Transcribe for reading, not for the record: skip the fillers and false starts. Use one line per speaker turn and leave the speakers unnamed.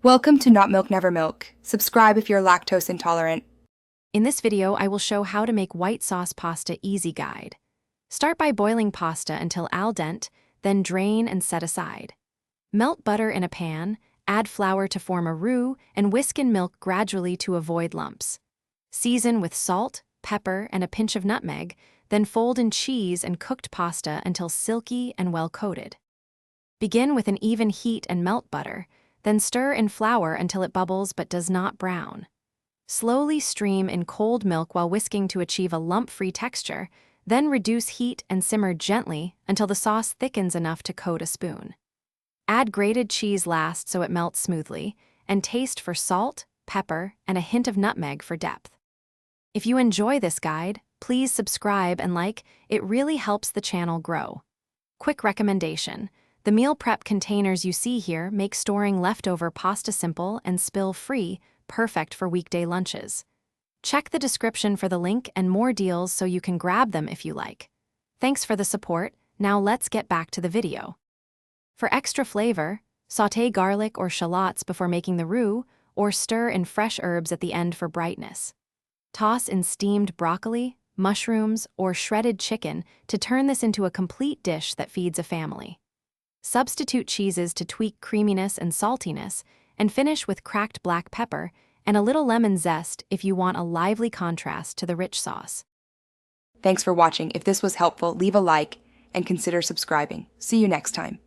Welcome to Not Milk Never Milk. Subscribe if you're lactose intolerant.
In this video, I will show how to make white sauce pasta easy guide. Start by boiling pasta until al dente, then drain and set aside. Melt butter in a pan, add flour to form a roux, and whisk in milk gradually to avoid lumps. Season with salt, pepper, and a pinch of nutmeg, then fold in cheese and cooked pasta until silky and well coated. Begin with an even heat and melt butter, then stir in flour until it bubbles but does not brown. Slowly stream in cold milk while whisking to achieve a lump-free texture, then reduce heat and simmer gently until the sauce thickens enough to coat a spoon. Add grated cheese last so it melts smoothly, and taste for salt, pepper, and a hint of nutmeg for depth. If you enjoy this guide, please subscribe and like. It really helps the channel grow. Quick recommendation: the meal prep containers you see here make storing leftover pasta simple and spill-free, perfect for weekday lunches. Check the description for the link and more deals so you can grab them if you like. Thanks for the support. Now let's get back to the video. For extra flavor, sauté garlic or shallots before making the roux, or stir in fresh herbs at the end for brightness. Toss in steamed broccoli, mushrooms, or shredded chicken to turn this into a complete dish that feeds a family. Substitute cheeses to tweak creaminess and saltiness, and finish with cracked black pepper and a little lemon zest if you want a lively contrast to the rich sauce.
Thanks for watching. If this was helpful, leave a like and consider subscribing. See you next time.